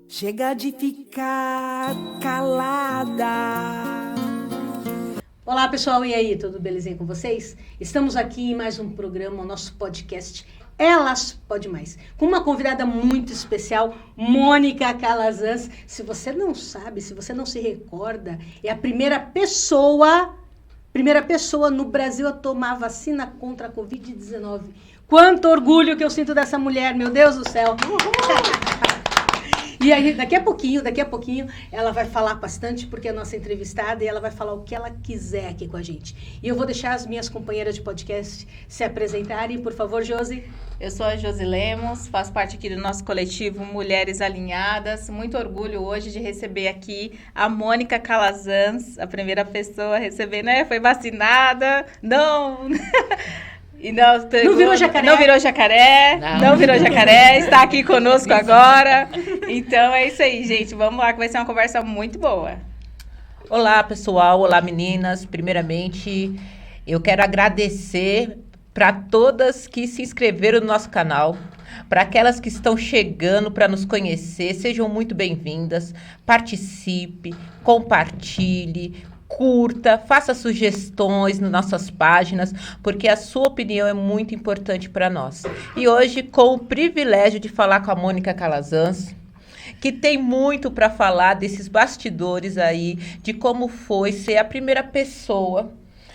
Chega de ficar calada. Olá pessoal, e aí, tudo belezinha com vocês? Estamos aqui em mais um programa, o nosso podcast Elas Pode Mais, com uma convidada muito especial, Mônica Calazans. Se você não sabe, se você não se recorda, é a primeira pessoa no Brasil a tomar vacina contra a Covid-19. Quanto orgulho que eu sinto dessa mulher, meu Deus do céu! E aí, daqui a pouquinho, ela vai falar bastante, porque é a nossa entrevistada, e ela vai falar o que ela quiser aqui com a gente. E eu vou deixar as minhas companheiras de podcast se apresentarem. Por favor, Josi. Eu sou a Josi Lemos, faço parte aqui do nosso coletivo Mulheres Alinhadas. Muito orgulho hoje de receber aqui a Mônica Calazans, a primeira pessoa a receber, né? Foi vacinada, não... E não virou jacaré. Não virou jacaré, está aqui conosco agora. Então é isso aí, gente. Vamos lá, que vai ser uma conversa muito boa. Olá, pessoal. Olá, meninas. Primeiramente, eu quero agradecer para todas que se inscreveram no nosso canal, para aquelas que estão chegando para nos conhecer. Sejam muito bem-vindas. Participe, compartilhe, curta, faça sugestões nas nossas páginas, porque a sua opinião é muito importante para nós. E hoje, com o privilégio de falar com a Mônica Calazans, que tem muito para falar desses bastidores aí, de como foi ser a primeira pessoa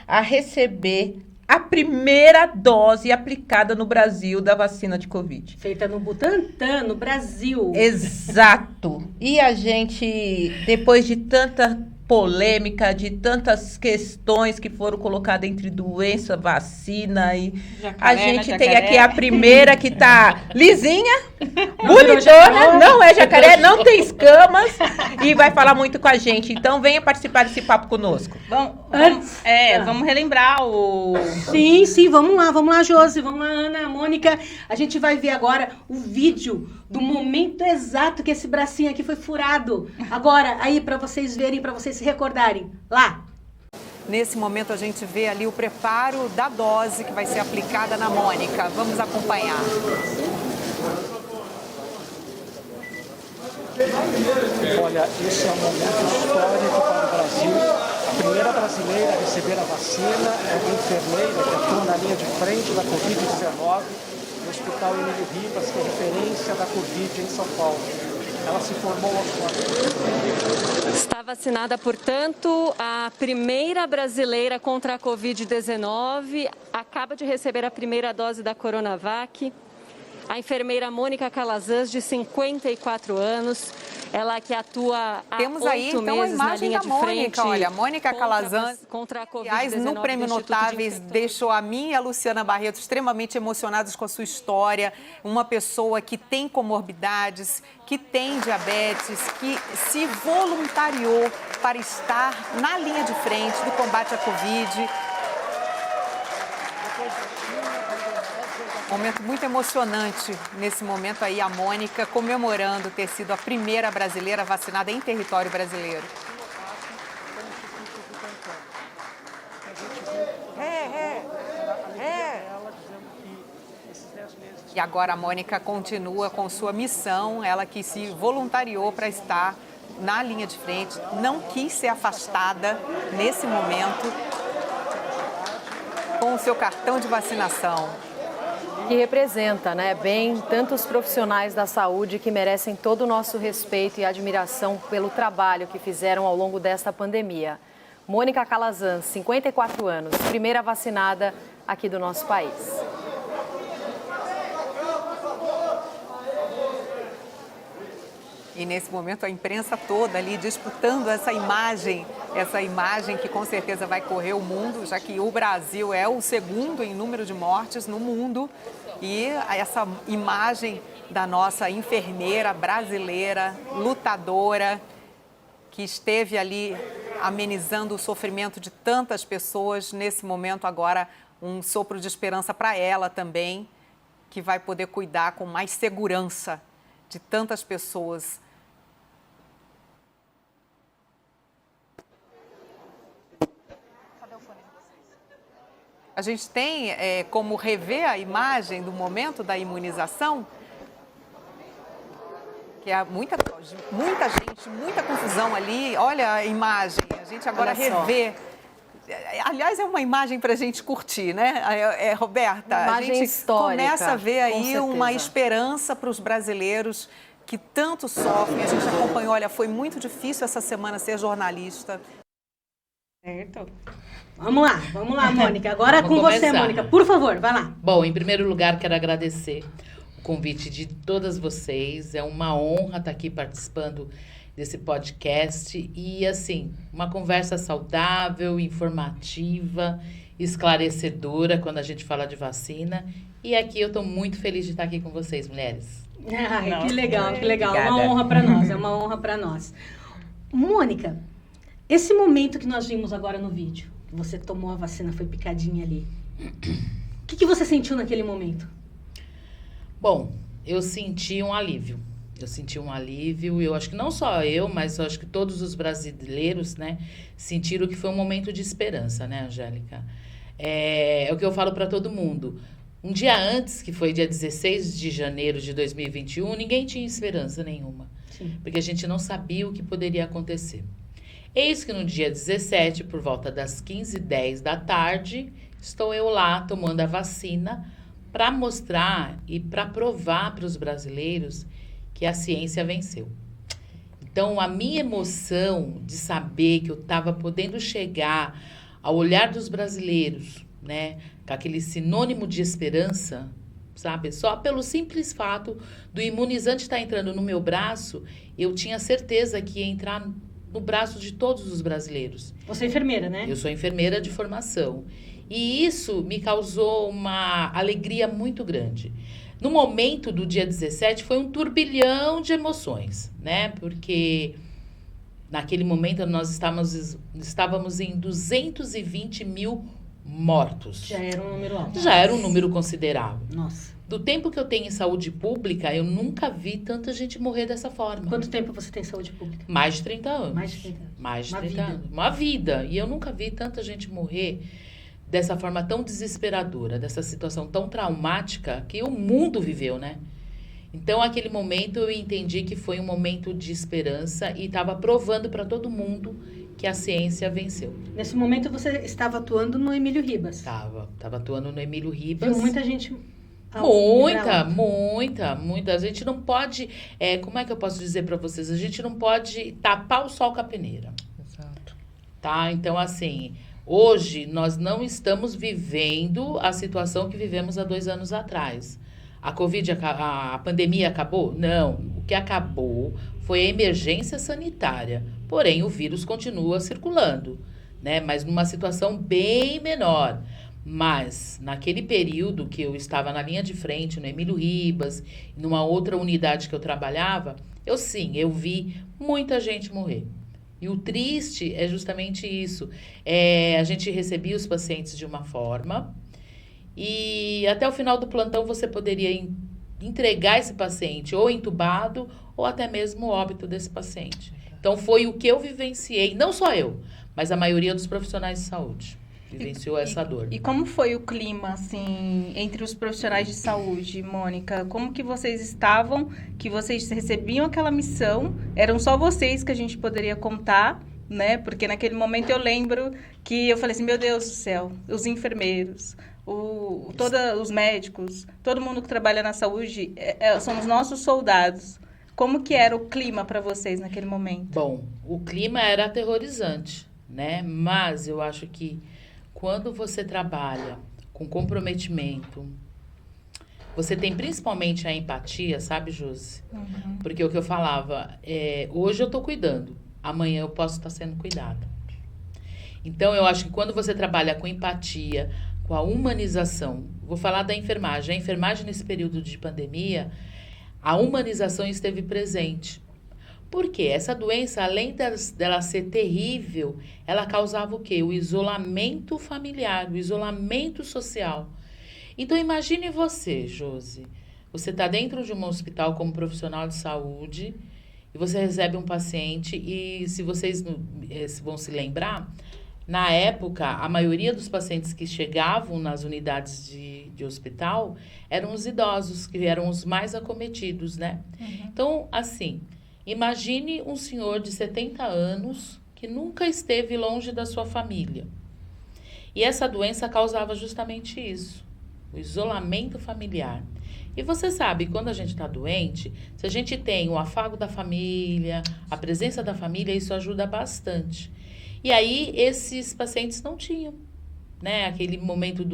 a receber a primeira dose aplicada no Brasil da vacina de Covid. Feita no Butantan, no Brasil. Exato. E a gente, depois de tanta polêmica, de tantas questões que foram colocadas entre doença, vacina e Jacaré, a gente jacaré. tem aqui a primeira que tá lisinha, bonitona, não é jacaré, não tem escamas e vai falar muito com a gente. Então venha participar desse papo conosco. Vamos relembrar o... Sim, vamos lá, Josi, vamos lá, Ana, Mônica. A gente vai ver agora o vídeo do momento exato que esse bracinho aqui foi furado. Agora, aí, para vocês verem, para vocês se recordarem. Lá. Nesse momento, a gente vê ali o preparo da dose que vai ser aplicada na Mônica. Vamos acompanhar. Olha, esse é um momento histórico para o Brasil. A primeira brasileira a receber a vacina é uma enfermeira que atua na linha de frente da Covid-19 no Hospital Emílio Ribas, que é referência da Covid em São Paulo. Ela se formou aos 4 anos. Está vacinada, portanto, a primeira brasileira contra a Covid-19, acaba de receber a primeira dose da Coronavac. A enfermeira Mônica Calazans, de 54 anos, ela que atua há Temos aí, 8 então, a meses na imagem linha da de Mônica. frente. Olha, Mônica Calazans, contra a Covid-19. aliás, no Prêmio do Instituto de Notáveis, Infectologia. deixou a mim e a Luciana Barreto extremamente emocionados com a sua história. Uma pessoa que tem comorbidades, que tem diabetes, que se voluntariou para estar na linha de frente do combate à Covid. Momento muito emocionante nesse momento aí, a Mônica comemorando ter sido a primeira brasileira vacinada em território brasileiro. E agora a Mônica continua com sua missão, ela que se voluntariou para estar na linha de frente, não quis ser afastada nesse momento com o seu cartão de vacinação. Que representa, bem tantos profissionais da saúde que merecem todo o nosso respeito e admiração pelo trabalho que fizeram ao longo desta pandemia. Mônica Calazans, 54 anos, primeira vacinada aqui do nosso país. E nesse momento a imprensa toda ali disputando essa imagem que com certeza vai correr o mundo, já que o Brasil é o segundo em número de mortes no mundo. E essa imagem da nossa enfermeira brasileira, lutadora, que esteve ali amenizando o sofrimento de tantas pessoas, nesse momento agora um sopro de esperança para ela também, que vai poder cuidar com mais segurança de tantas pessoas. A gente tem como rever a imagem do momento da imunização. que é muita gente, muita confusão ali. Olha a imagem, a gente agora revê. Aliás, é uma imagem para a gente curtir, né, Roberta? Imagem a gente histórica, começa a ver aí uma certeza. esperança para os brasileiros que tanto sofrem. A gente acompanhou, olha, foi muito difícil essa semana ser jornalista. Certo. Vamos lá, Mônica. Agora é com Vamos você, começar. Mônica. Por favor, vai lá. Bom, em primeiro lugar, quero agradecer o convite de todas vocês. É uma honra estar aqui participando desse podcast. E, assim, uma conversa saudável, informativa, esclarecedora quando a gente fala de vacina. E aqui eu estou muito feliz de estar aqui com vocês, mulheres. Ai, que legal, que legal. Obrigada. Uma honra para nós, é uma honra para nós. Mônica, esse momento que nós vimos agora no vídeo, que você tomou a vacina, foi picadinha ali. O que você sentiu naquele momento? Bom, eu senti um alívio. Eu acho que não só eu, mas eu acho que todos os brasileiros, né, sentiram que foi um momento de esperança, né, Angélica? É o que eu falo para todo mundo. Um dia antes, que foi dia 16 de janeiro de 2021, ninguém tinha esperança nenhuma. Sim. Porque a gente não sabia o que poderia acontecer. Eis que no dia 17, por volta das 15h10 da tarde, estou eu lá tomando a vacina para mostrar e para provar para os brasileiros que a ciência venceu. Então, a minha emoção de saber que eu estava podendo chegar ao olhar dos brasileiros, né, com aquele sinônimo de esperança, sabe? Só pelo simples fato do imunizante estar entrando no meu braço, eu tinha certeza que ia entrar no braço de todos os brasileiros. Você é enfermeira, né? Eu sou enfermeira de formação. E isso me causou uma alegria muito grande. No momento do dia 17, foi um turbilhão de emoções, né? Porque naquele momento nós estávamos em 220 mil mortos. Já era um número alto. Já era um número considerável. Nossa. Do tempo que eu tenho em saúde pública, eu nunca vi tanta gente morrer dessa forma. Quanto tempo você tem saúde pública? Mais de 30 anos. Mais de 30 anos. Mais de Uma 30 vida. anos. Uma vida. E eu nunca vi tanta gente morrer dessa forma tão desesperadora, dessa situação tão traumática que o mundo viveu, né? Então, aquele momento eu entendi que foi um momento de esperança e estava provando para todo mundo que a ciência venceu. Nesse momento você estava atuando no Emílio Ribas. Tava atuando no Emílio Ribas. Viu muita gente... Muita. A gente não pode... como é que eu posso dizer para vocês? A gente não pode tapar o sol com a peneira. Exato. Tá? Então, assim, hoje nós não estamos vivendo a situação que vivemos há 2 anos atrás. A pandemia acabou? Não. O que acabou foi a emergência sanitária. Porém, o vírus continua circulando, né? Mas numa situação bem menor. Mas, naquele período que eu estava na linha de frente, no Emílio Ribas, numa outra unidade que eu trabalhava, eu vi muita gente morrer. E o triste é justamente isso. A gente recebia os pacientes de uma forma e até o final do plantão você poderia entregar esse paciente ou entubado ou até mesmo o óbito desse paciente. Então, foi o que eu vivenciei, não só eu, mas a maioria dos profissionais de saúde vivenciou essa dor. E como foi o clima, assim, entre os profissionais de saúde, Mônica? Como que vocês estavam, que vocês recebiam aquela missão? Eram só vocês que a gente poderia contar, né? Porque naquele momento eu lembro que eu falei assim, meu Deus do céu, os enfermeiros, os médicos, todo mundo que trabalha na saúde, são os nossos soldados. Como que era o clima para vocês naquele momento? Bom, o clima era aterrorizante, né? Mas eu acho que quando você trabalha com comprometimento, você tem principalmente a empatia, sabe, Josi? Uhum. Porque o que eu falava, hoje eu tô cuidando, amanhã eu posso estar sendo cuidada. Então, eu acho que quando você trabalha com empatia, com a humanização, vou falar da enfermagem. A enfermagem nesse período de pandemia, a humanização esteve presente. Por quê? Essa doença, além dela ser terrível, ela causava o quê? O isolamento familiar, o isolamento social. Então, imagine você, Josi. Você está dentro de um hospital como profissional de saúde e você recebe um paciente e, se vocês vão se lembrar, Na época, a maioria dos pacientes que chegavam nas unidades de hospital eram os idosos, que eram os mais acometidos, né? Então, assim, imagine um senhor de 70 anos que nunca esteve longe da sua família. E essa doença causava justamente isso, o isolamento familiar. E você sabe, quando a gente está doente, se a gente tem o afago da família, a presença da família, isso ajuda bastante. E aí, esses pacientes não tinham, né? Aquele momento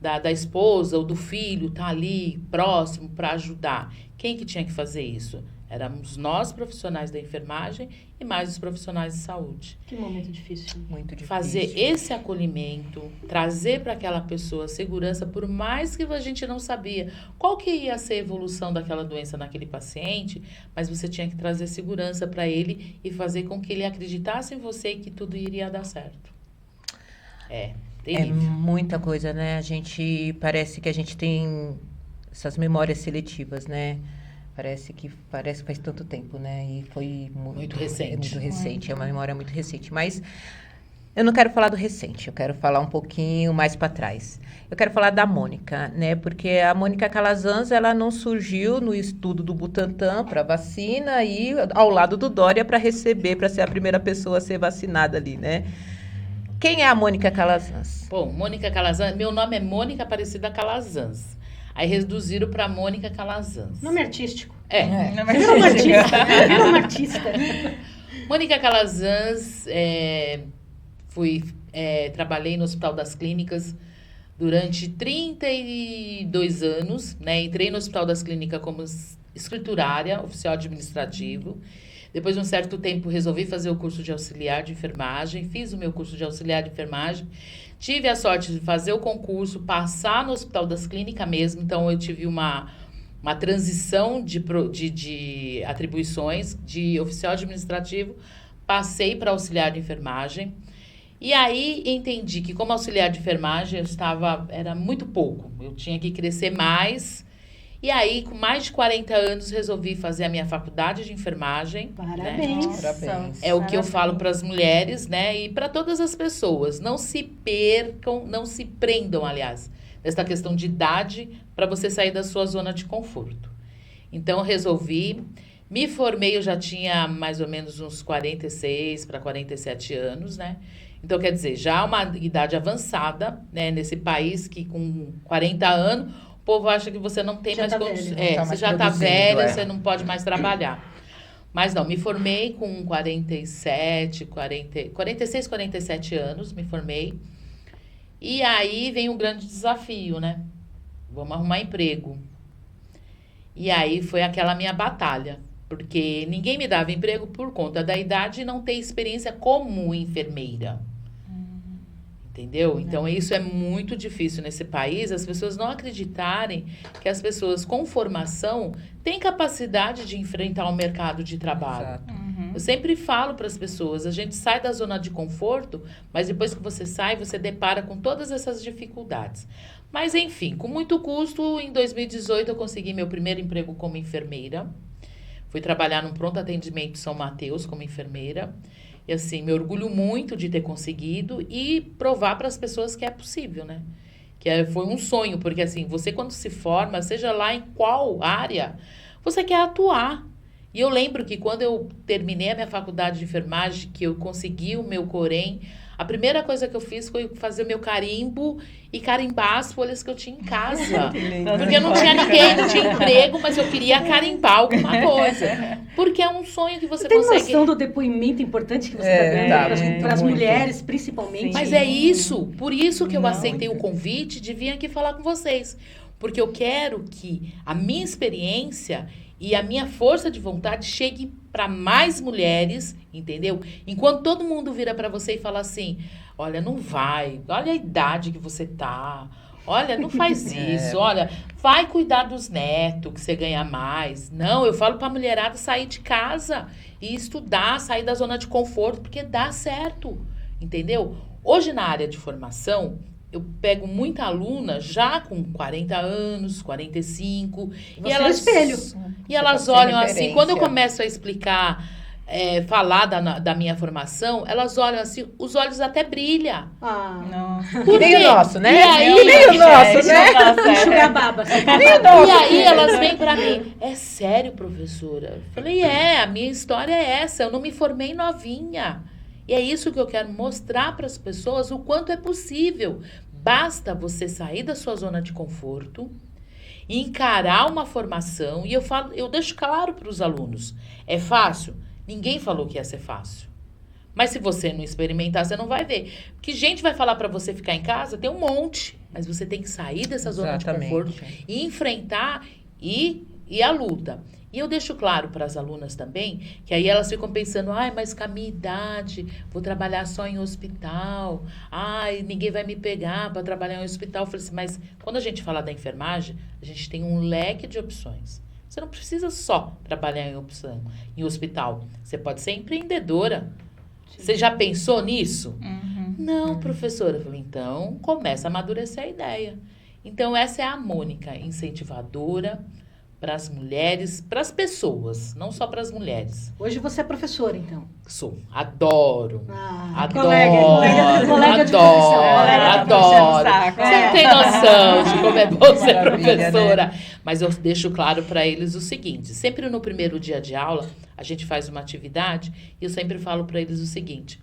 da esposa ou do filho tá ali próximo para ajudar. Quem que tinha que fazer isso? Éramos nós, profissionais da enfermagem, e mais os profissionais de saúde. Que momento difícil. Muito difícil. Fazer esse acolhimento, trazer para aquela pessoa segurança, por mais que a gente não sabia qual que ia ser a evolução daquela doença naquele paciente, mas você tinha que trazer segurança para ele e fazer com que ele acreditasse em você e que tudo iria dar certo. É terrível. É muita coisa, né? Parece que a gente tem essas memórias seletivas, né? Parece que faz tanto tempo, né? E foi Muito recente. É muito recente, é uma memória muito recente. Mas eu não quero falar do recente, eu quero falar um pouquinho mais para trás. Eu quero falar da Mônica, né? Porque a Mônica Calazans, ela não surgiu no estudo do Butantan para vacina e ao lado do Dória para ser a primeira pessoa a ser vacinada ali, né? Quem é a Mônica Calazans? Bom, Mônica Calazans, meu nome é Mônica Aparecida Calazans. Aí reduziram para Mônica Calazans. Nome artístico. Virou uma artista. Mônica Calazans, trabalhei no Hospital das Clínicas durante 32 anos, né? Entrei no Hospital das Clínicas como escriturária, oficial administrativo. Depois de um certo tempo, resolvi fazer o curso de auxiliar de enfermagem. Fiz o meu curso de auxiliar de enfermagem. Tive a sorte de fazer o concurso, passar no Hospital das Clínicas mesmo. Então, eu tive uma transição de atribuições de oficial administrativo. Passei para auxiliar de enfermagem. E aí, entendi que como auxiliar de enfermagem, era muito pouco. Eu tinha que crescer mais. E aí, com mais de 40 anos, resolvi fazer a minha faculdade de enfermagem. Parabéns. Né? Parabéns. É o que eu falo para as mulheres, né? E para todas as pessoas. Não se percam, não se prendam, aliás, nessa questão de idade para você sair da sua zona de conforto. Então, resolvi. Me formei, eu já tinha mais ou menos uns 46 para 47 anos, né? Então, quer dizer, já uma idade avançada, né? Nesse país que com 40 anos... O povo acha que você não tem mais condições. Você já está velha, você não pode mais trabalhar. Mas não, me formei com 46, 47 anos, me formei. E aí vem um grande desafio, né? Vamos arrumar emprego. E aí foi aquela minha batalha. Porque ninguém me dava emprego por conta da idade e não ter experiência como enfermeira. Entendeu? Então, isso é muito difícil nesse país, as pessoas não acreditarem que as pessoas com formação têm capacidade de enfrentar o mercado de trabalho. Exato. Eu sempre falo para as pessoas, a gente sai da zona de conforto, mas depois que você sai, você depara com todas essas dificuldades. Mas, enfim, com muito custo, em 2018 eu consegui meu primeiro emprego como enfermeira. Fui trabalhar num pronto atendimento São Mateus como enfermeira. E assim, me orgulho muito de ter conseguido e provar para as pessoas que é possível, né? Foi um sonho, porque assim, você quando se forma, seja lá em qual área, você quer atuar. E eu lembro que quando eu terminei a minha faculdade de enfermagem, que eu consegui o meu Corém, a primeira coisa que eu fiz foi fazer o meu carimbo e carimbar as folhas que eu tinha em casa. Porque eu não tinha ninguém, não tinha emprego, mas eu queria carimbar alguma coisa. Porque é um sonho que você tem consegue... Tem noção do depoimento importante que você está dando para as mulheres, principalmente? Mas é isso, por isso que eu aceitei o convite de vir aqui falar com vocês. Porque eu quero que a minha experiência e a minha força de vontade chegue para mais mulheres, entendeu? Enquanto todo mundo vira para você e fala assim, olha, não vai, olha a idade que você tá, olha, não faz isso, olha, vai cuidar dos netos que você ganha mais. Não, eu falo para a mulherada sair de casa e estudar, sair da zona de conforto, porque dá certo, entendeu? Hoje na área de formação, eu pego muita aluna já com 40 anos, 45. Você é o espelho. E elas olham assim, quando eu começo a explicar falar da minha formação, elas olham assim, os olhos até brilham. Nossa. Por Nem quê? o nosso, né? E aí, Nem o nosso, né? Enxugar baba. E aí elas vêm pra mim, é sério, professora? Eu falei, a minha história é essa, eu não me formei novinha. E é isso que eu quero mostrar para as pessoas, o quanto é possível. Basta você sair da sua zona de conforto, encarar uma formação, e eu deixo claro para os alunos, é fácil? Ninguém falou que ia ser fácil. Mas se você não experimentar, você não vai ver. Que gente vai falar para você ficar em casa? Tem um monte. Mas você tem que sair dessa zona de conforto e enfrentar e a luta. E eu deixo claro para as alunas também, que aí elas ficam pensando, mas com a minha idade, vou trabalhar só em hospital. Ninguém vai me pegar para trabalhar em hospital. Eu falei assim, mas quando a gente fala da enfermagem, a gente tem um leque de opções. Você não precisa só trabalhar em hospital. Você pode ser empreendedora. Você já pensou nisso? Não, professora. Eu falei, então, começa a amadurecer a ideia. Então, essa é a Mônica, incentivadora para as mulheres, para as pessoas, não só para as mulheres. Hoje você é professora, então? Sou. Adoro. Adoro. Colega de profissão. Adoro. Você não tem noção de como é bom ser professora. Né? Mas eu deixo claro para eles o seguinte, sempre no primeiro dia de aula, a gente faz uma atividade e eu sempre falo para eles o seguinte,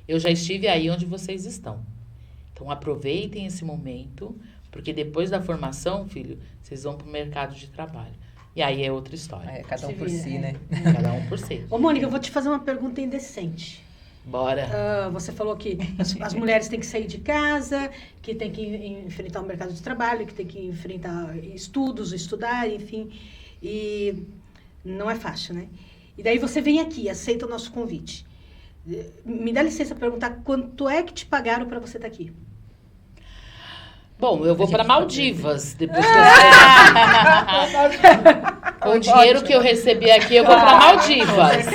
eu já estive aí onde vocês estão. Então, aproveitem esse momento, porque depois da formação, filho, vocês vão para o mercado de trabalho. E aí é outra história. Cada um por si, né? Cada um por si. Ô, Mônica, eu vou te fazer uma pergunta indecente. Bora. Você falou que as mulheres têm que sair de casa, que tem que enfrentar o mercado de trabalho, que tem que enfrentar estudar, enfim. E não é fácil, né? E daí você vem aqui, aceita o nosso convite. Me dá licença perguntar quanto é que te pagaram para você estar aqui? Bom, eu vou para Maldivas. Depois que com o dinheiro que eu recebi aqui, eu vou para Maldivas.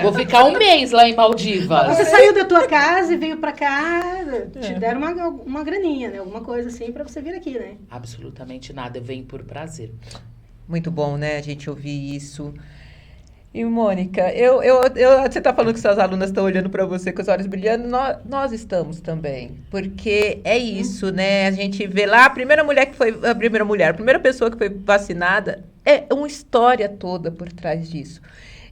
Vou ficar um mês lá em Maldivas. Você saiu da tua casa e veio para cá, te deram uma graninha, né? Alguma coisa assim para você vir aqui, né? Absolutamente nada, eu venho por prazer. Muito bom, né, a gente ouvir isso. E, Mônica, você está falando que suas alunas estão olhando para você com os olhos brilhando, nós estamos também. Porque é isso, né? A gente vê lá a primeira pessoa que foi vacinada, é uma história toda por trás disso.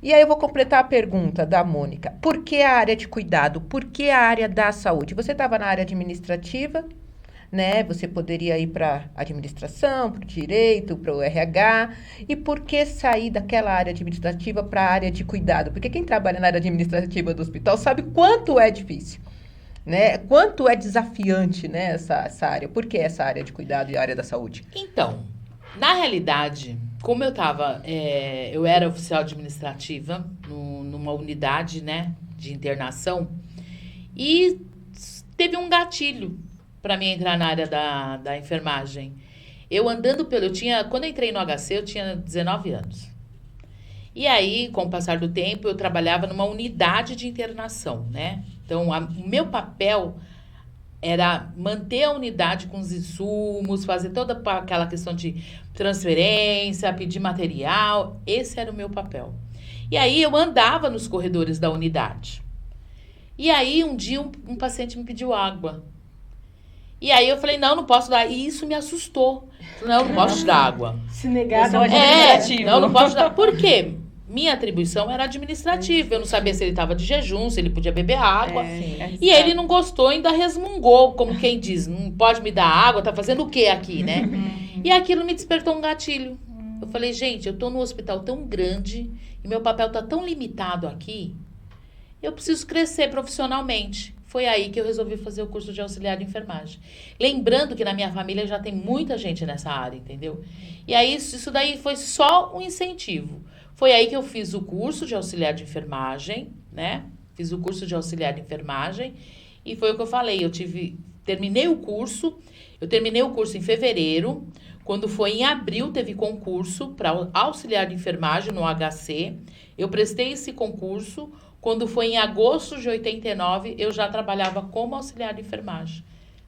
E aí eu vou completar a pergunta da Mônica. Por que a área de cuidado? Por que a área da saúde? Você estava na área administrativa, né? Você poderia ir para administração, para o direito, para o RH. E por que sair daquela área administrativa para a área de cuidado? Porque quem trabalha na área administrativa do hospital sabe quanto é difícil, né? Quanto é desafiante, né, essa área. Por que essa área de cuidado e a área da saúde? Então, na realidade, como eu era oficial administrativa numa unidade, né, de internação, e teve um gatilho para mim entrar na área da enfermagem. Quando eu entrei no HC, eu tinha 19 anos. E aí, com o passar do tempo, eu trabalhava numa unidade de internação, né? Então, o meu papel era manter a unidade com os insumos, fazer toda aquela questão de transferência, pedir material. Esse era o meu papel. E aí, eu andava nos corredores da unidade. E aí, um dia, um paciente me pediu água. E aí eu falei, não posso dar. E isso me assustou. Não posso te dar água. Se negar, não não posso dar. Por quê? Minha atribuição era administrativa. Eu não sabia se ele estava de jejum, se ele podia beber água. E ele não gostou, ainda resmungou, como quem diz, não pode me dar água, tá fazendo o quê aqui, né? E aquilo me despertou um gatilho. Eu falei, gente, eu tô num hospital tão grande e meu papel tá tão limitado aqui, eu preciso crescer profissionalmente. Foi aí que eu resolvi fazer o curso de auxiliar de enfermagem. Lembrando que na minha família já tem muita gente nessa área, entendeu? E aí, isso daí foi só um incentivo. Foi aí que eu fiz o curso de auxiliar de enfermagem, né? Fiz o curso de auxiliar de enfermagem e foi o que eu falei. Eu terminei o curso em fevereiro. Quando foi em abril, teve concurso para auxiliar de enfermagem no HC. Eu prestei esse concurso. Quando foi em agosto de 89, eu já trabalhava como auxiliar de enfermagem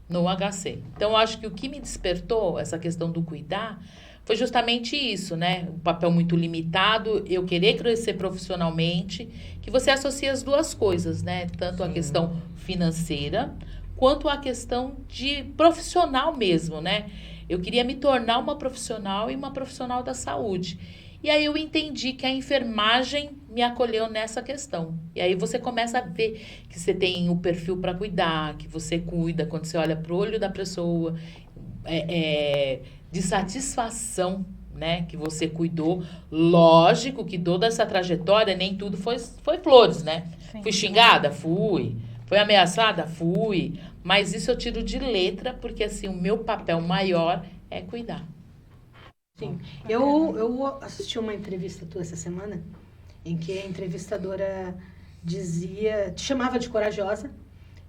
no HC. Então, eu acho que o que me despertou essa questão do cuidar foi justamente isso, né? Um papel muito limitado, eu querer crescer profissionalmente, que você associa as duas coisas, né? Tanto a questão financeira, quanto a questão de profissional mesmo, né? Eu queria me tornar uma profissional e uma profissional da saúde. E aí eu entendi que a enfermagem me acolheu nessa questão. E aí você começa a ver que você tem o perfil para cuidar, que você cuida quando você olha para o olho da pessoa, de satisfação, né, que você cuidou. Lógico que toda essa trajetória, nem tudo foi flores, né? Sim. Fui xingada? Fui. Foi ameaçada? Fui. Mas isso eu tiro de letra, porque assim, o meu papel maior é cuidar. Sim. Eu assisti uma entrevista tua essa semana, em que a entrevistadora te chamava de corajosa,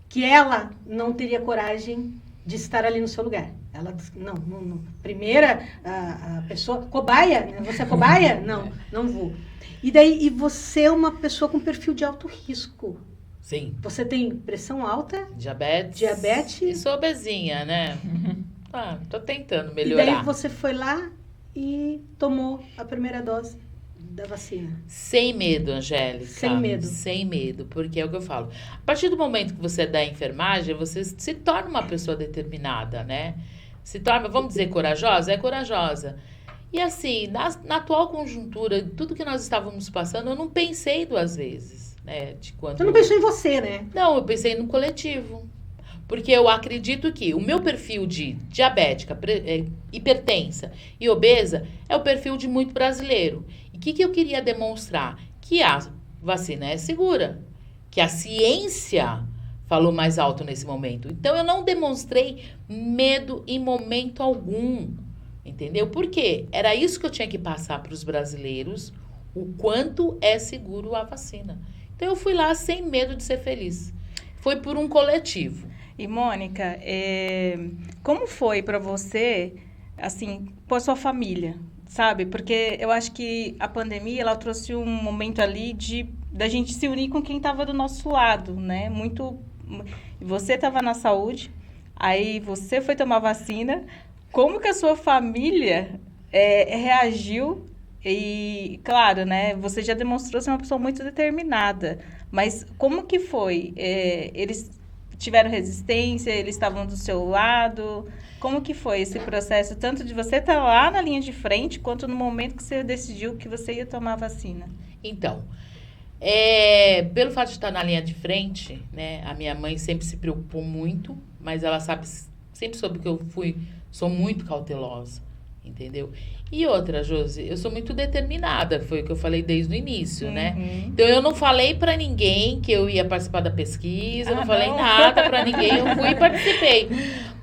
que ela não teria coragem de estar ali no seu lugar. Ela disse, não. Primeira, a pessoa, cobaia, né? Você é cobaia? Não vou. E você é uma pessoa com perfil de alto risco. Sim. Você tem pressão alta? Diabetes. E sou obesinha, né? Tô tentando melhorar. E daí você foi lá e tomou a primeira dose da vacina. Sem medo, Angélica. Sem medo. Sem medo, porque é o que eu falo. A partir do momento que você é da enfermagem, você se torna uma pessoa determinada, né? Se torna, vamos dizer, corajosa? É corajosa. E assim, na atual conjuntura, tudo que nós estávamos passando, eu não pensei duas vezes, né? Você não pensou em você, né? Não, eu pensei no coletivo. Porque eu acredito que o meu perfil de diabética, hipertensa e obesa é o perfil de muito brasileiro. E o que eu queria demonstrar? Que a vacina é segura. Que a ciência falou mais alto nesse momento. Então, eu não demonstrei medo em momento algum. Entendeu? Por quê? Era isso que eu tinha que passar para os brasileiros, o quanto é seguro a vacina. Então, eu fui lá sem medo de ser feliz. Foi por um coletivo. E, Mônica, como foi para você, assim, com a sua família, sabe? Porque eu acho que a pandemia, ela trouxe um momento ali da gente se unir com quem estava do nosso lado, né? Você estava na saúde, aí você foi tomar vacina. Como que a sua família reagiu? E, claro, né? Você já demonstrou ser uma pessoa muito determinada. Mas como que foi? Eles tiveram resistência? Eles estavam do seu lado? Como que foi esse processo? Tanto de você estar lá na linha de frente, quanto no momento que você decidiu que você ia tomar a vacina? Então, pelo fato de estar na linha de frente, né? A minha mãe sempre se preocupou muito, mas ela sempre soube que eu sou muito cautelosa, entendeu? E outra, Josi, eu sou muito determinada, foi o que eu falei desde o início, né? Então, eu não falei pra ninguém que eu ia participar da pesquisa, não falei nada pra ninguém, eu fui e participei.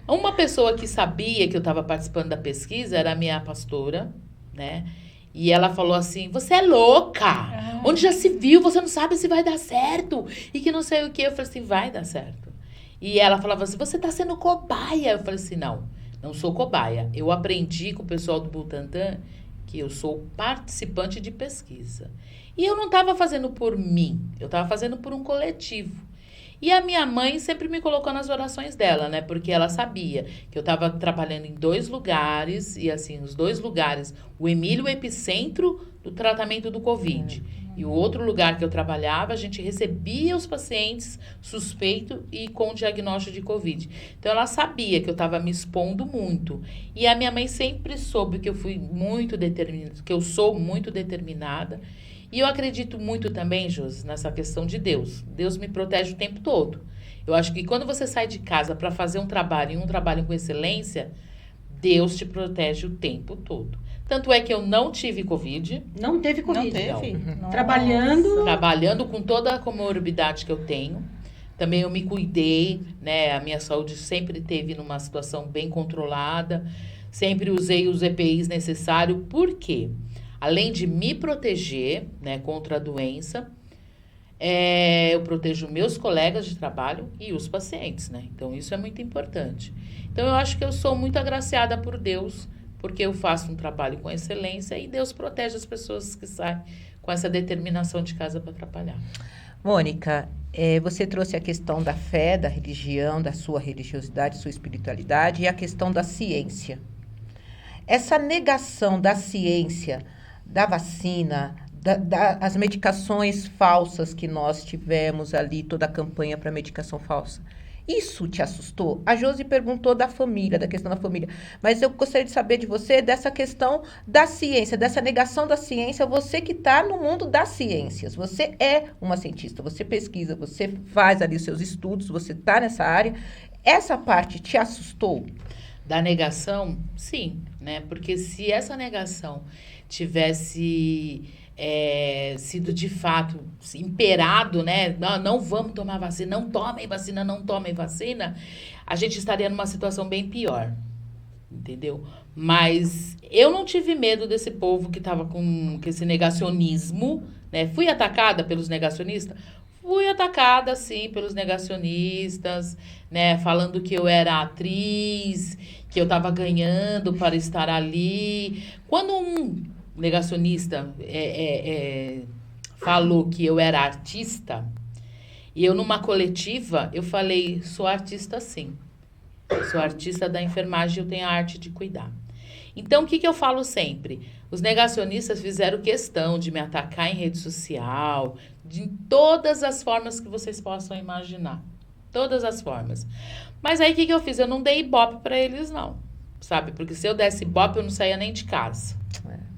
Uma pessoa que sabia que eu estava participando da pesquisa era a minha pastora, né? E ela falou assim, você é louca! Onde já se viu, você não sabe se vai dar certo. E que não sei o quê. Eu falei assim, vai dar certo. E ela falava assim, você tá sendo cobaia. Eu falei assim, não sou cobaia. Eu aprendi com o pessoal do Butantan que eu sou participante de pesquisa. E eu não estava fazendo por mim, eu estava fazendo por um coletivo. E a minha mãe sempre me colocou nas orações dela, né? Porque ela sabia que eu estava trabalhando em 2 lugares, e assim, os 2 lugares, o Emílio, o epicentro do tratamento do Covid. E o outro lugar que eu trabalhava, a gente recebia os pacientes suspeitos e com diagnóstico de Covid. Então, ela sabia que eu estava me expondo muito. E a minha mãe sempre soube que eu fui muito determinada, que eu sou muito determinada. E eu acredito muito também, Josi, nessa questão de Deus. Deus me protege o tempo todo. Eu acho que quando você sai de casa para fazer um trabalho, e um trabalho com excelência, Deus te protege o tempo todo. Tanto é que eu não tive Covid. Não teve Covid. Não teve? Não. Trabalhando com toda a comorbidade que eu tenho. Também eu me cuidei, né? A minha saúde sempre esteve numa situação bem controlada. Sempre usei os EPIs necessários. Por quê? Além de me proteger, né, contra a doença, eu protejo meus colegas de trabalho e os pacientes, né? Então, isso é muito importante. Então, eu acho que eu sou muito agraciada por Deus, porque eu faço um trabalho com excelência e Deus protege as pessoas que saem com essa determinação de casa para trabalhar. Mônica, você trouxe a questão da fé, da religião, da sua religiosidade, sua espiritualidade e a questão da ciência. essa negação da ciência, da vacina, as medicações falsas que nós tivemos ali, toda a campanha para medicação falsa, isso te assustou? A Josi perguntou da família, da questão da família. Mas eu gostaria de saber de você dessa questão da ciência, dessa negação da ciência. Você que está no mundo das ciências. Você é uma cientista, você pesquisa, você faz ali os seus estudos, você está nessa área. Essa parte te assustou? Da negação, sim, né? Porque se essa negação tivesse sido de fato imperado, né? Não vamos tomar vacina, não tomem vacina, não tomem vacina, a gente estaria numa situação bem pior, entendeu? Mas eu não tive medo desse povo que estava com esse negacionismo, né? Fui atacada pelos negacionistas? Fui atacada, sim, pelos negacionistas, né? Falando que eu era atriz, que eu estava ganhando para estar ali. Quando um negacionista falou que eu era artista, e eu numa coletiva, eu falei, sou artista sim. Sou artista da enfermagem, eu tenho a arte de cuidar. Então, o que eu falo sempre? Os negacionistas fizeram questão de me atacar em rede social, de todas as formas que vocês possam imaginar. Todas as formas. Mas aí, o que eu fiz? Eu não dei ibope para eles, não. Sabe? Porque se eu desse ibope, eu não saía nem de casa.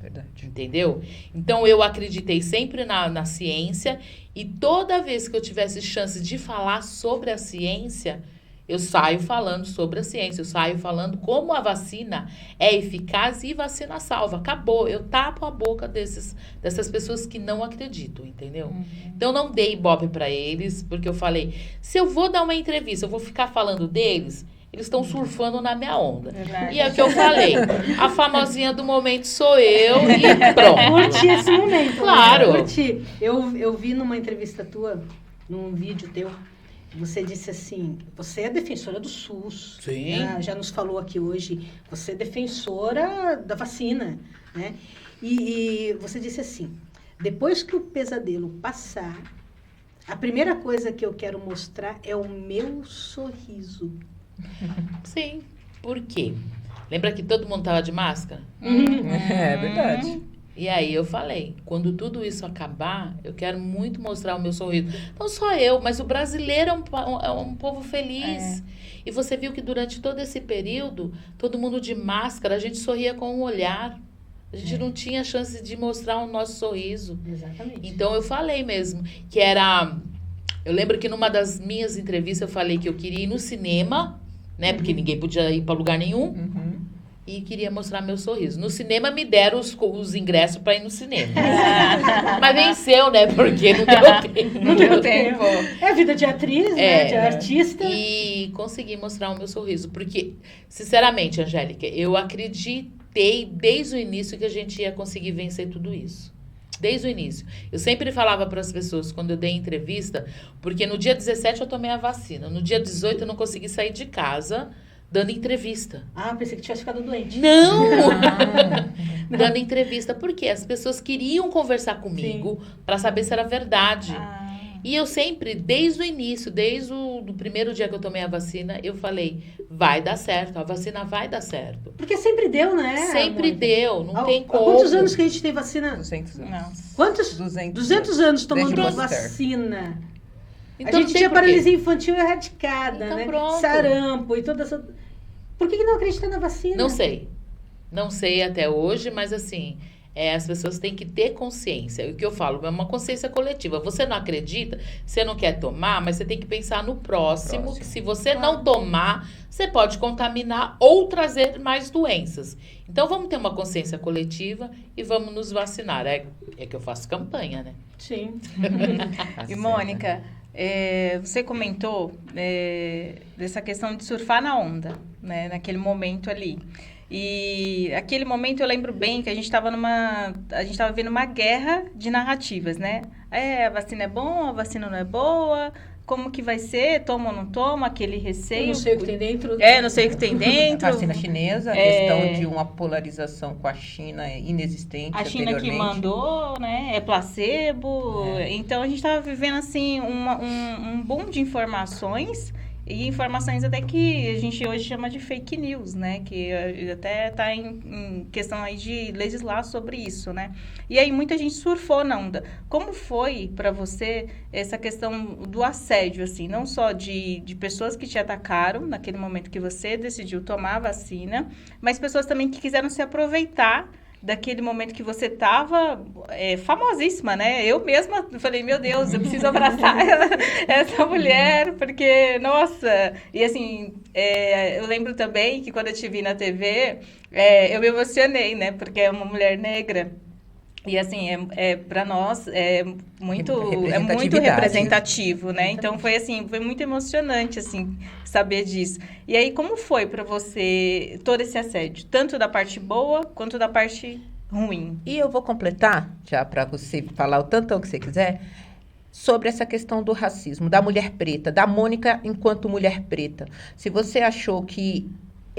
Verdade. Entendeu? Então, eu acreditei sempre na ciência e toda vez que eu tivesse chance de falar sobre a ciência, eu saio falando sobre a ciência, eu saio falando como a vacina é eficaz e vacina salva. Acabou. Eu tapo a boca dessas pessoas que não acreditam, entendeu? Então, não dei ibope para eles, porque eu falei, se eu vou dar uma entrevista, eu vou ficar falando deles... Eles estão surfando na minha onda. Verdade. E é o que eu falei. A famosinha do momento sou eu e pronto. Curti esse momento. Claro. Curti. Eu vi numa entrevista tua, num vídeo teu, você disse assim, você é defensora do SUS. Sim. Né? Já nos falou aqui hoje, você é defensora da vacina. Né? E você disse assim, depois que o pesadelo passar, a primeira coisa que eu quero mostrar é o meu sorriso. Sim. Por quê? Lembra que todo mundo tava de máscara? É verdade. E aí eu falei, quando tudo isso acabar, eu quero muito mostrar o meu sorriso. Não só eu, mas o brasileiro é um povo feliz. E você viu que durante todo esse período, todo mundo de máscara, a gente sorria com um olhar. A gente não tinha chance de mostrar o nosso sorriso. Exatamente. Então eu falei mesmo, que era... Eu lembro que numa das minhas entrevistas eu falei que eu queria ir no cinema, né? Porque ninguém podia ir para lugar nenhum. E queria mostrar meu sorriso. No cinema me deram os ingressos para ir no cinema. Mas venceu, né? Porque não deu tempo. Não deu tempo. É a vida de atriz, né? De artista. E consegui mostrar o meu sorriso. Porque, sinceramente, Angélica, eu acreditei desde o início que a gente ia conseguir vencer tudo isso. Desde o início. Eu sempre falava para as pessoas, quando eu dei entrevista, porque no dia 17 eu tomei a vacina. No dia 18 eu não consegui sair de casa dando entrevista. Ah, pensei que tivesse ficado doente. Não! Dando entrevista. Porque as pessoas queriam conversar comigo para saber se era verdade. E eu sempre, desde o início, desde o primeiro dia que eu tomei a vacina, eu falei, vai dar certo, a vacina vai dar certo. Porque sempre deu, né? Sempre deu, não tem Há como. quantos anos que a gente tem vacina? 200 anos. Não. Quantos? 200 anos tomando Desde o vacina. Então, A não gente tem tinha porquê. paralisia infantil erradicada, Então, né? pronto. Sarampo e toda essa... Por que não acredita na vacina? Não sei. Não sei até hoje, mas assim, as pessoas têm que ter consciência. O que eu falo é uma consciência coletiva. Você não acredita, você não quer tomar, mas você tem que pensar no próximo. Que se você não tomar, você pode contaminar ou trazer mais doenças. Então, vamos ter uma consciência coletiva e vamos nos vacinar. É que eu faço campanha, né? Sim. E, Mônica, você comentou dessa questão de surfar na onda, né? Naquele momento ali. E aquele momento eu lembro bem que a gente estava vendo uma guerra de narrativas, né? A vacina é boa, a vacina não é boa, como que vai ser, toma ou não toma, aquele receio. Eu não sei o que tem dentro. Não sei o que tem dentro. A vacina chinesa, a questão de uma polarização com a China é inexistente. A China que anteriormente. mandou, né? É placebo. Então, a gente estava vivendo, assim, um boom de informações E informações até que a gente hoje chama de fake news, né? Que até está em questão aí de legislar sobre isso, né? E aí muita gente surfou na onda. Como foi para você essa questão do assédio, assim? Não só de pessoas que te atacaram naquele momento que você decidiu tomar a vacina, mas pessoas também que quiseram se aproveitar daquele momento que você estava famosíssima, né? Eu mesma falei, meu Deus, eu preciso abraçar essa mulher, porque, nossa... E assim, eu lembro também que quando eu te vi na TV, eu me emocionei, né? Porque é uma mulher negra. E assim, para nós é muito representativo, né? Então foi muito emocionante assim saber disso. E aí como foi para você todo esse assédio, tanto da parte boa quanto da parte ruim? E eu vou completar, já para você falar o tantão que você quiser, sobre essa questão do racismo, da mulher preta, da Mônica enquanto mulher preta. Se você achou que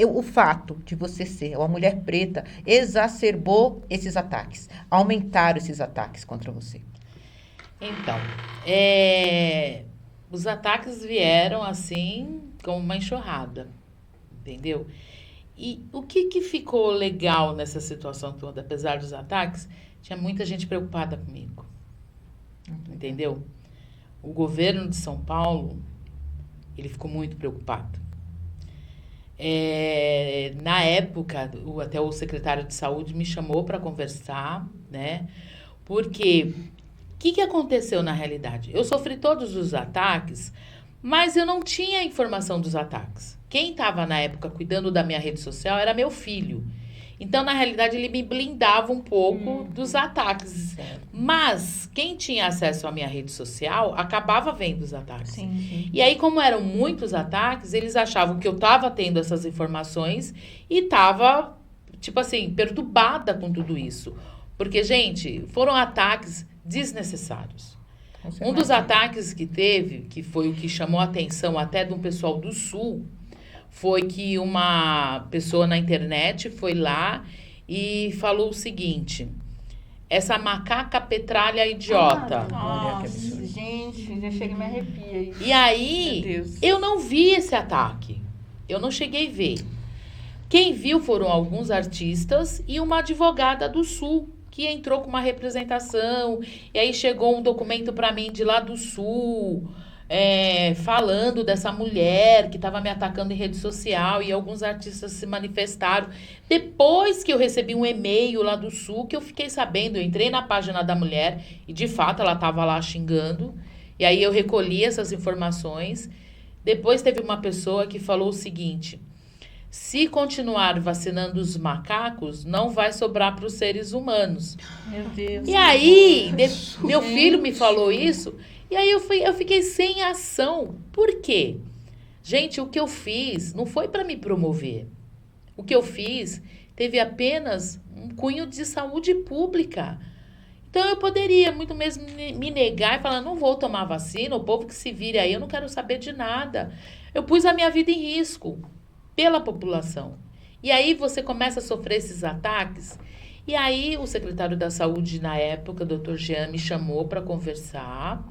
o fato de você ser uma mulher preta exacerbou esses ataques, aumentaram esses ataques contra você. Então, os ataques vieram assim, como uma enxurrada, entendeu? E o que ficou legal nessa situação toda, apesar dos ataques, tinha muita gente preocupada comigo, entendeu? O governo de São Paulo, ele ficou muito preocupado. Na época, até o secretário de saúde me chamou para conversar, né? Porque o que aconteceu na realidade? Eu sofri todos os ataques, mas eu não tinha informação dos ataques. Quem estava na época cuidando da minha rede social era meu filho. Então, na realidade, ele me blindava um pouco dos ataques. Certo. Mas quem tinha acesso à minha rede social acabava vendo os ataques. Sim. E aí, como eram muitos ataques, eles achavam que eu estava tendo essas informações e estava, tipo assim, perturbada com tudo isso. Porque, gente, foram ataques desnecessários. Um dos ataques que teve, que foi o que chamou a atenção até de um pessoal do Sul, foi que uma pessoa na internet foi lá e falou o seguinte: essa macaca petralha idiota. Nossa, gente, já chega e me arrepia. E aí, eu não vi esse ataque. Eu não cheguei a ver. Quem viu foram alguns artistas e uma advogada do Sul, que entrou com uma representação. E aí chegou um documento para mim de lá do Sul, falando dessa mulher que estava me atacando em rede social, e alguns artistas se manifestaram. Depois que eu recebi um e-mail lá do Sul, que eu fiquei sabendo, eu entrei na página da mulher e de fato ela estava lá xingando, e aí eu recolhi essas informações. Depois teve uma pessoa que falou o seguinte: se continuar vacinando os macacos, não vai sobrar para os seres humanos. Meu Deus. E aí, meu filho me falou isso, e aí eu fiquei sem ação. Por quê? Gente, o que eu fiz não foi para me promover. O que eu fiz teve apenas um cunho de saúde pública. Então, eu poderia muito mesmo me negar e falar, não vou tomar vacina, o povo que se vire aí, eu não quero saber de nada. Eu pus a minha vida em risco pela população. E aí você começa a sofrer esses ataques. E aí o secretário da saúde na época, Dr. Jean, me chamou para conversar,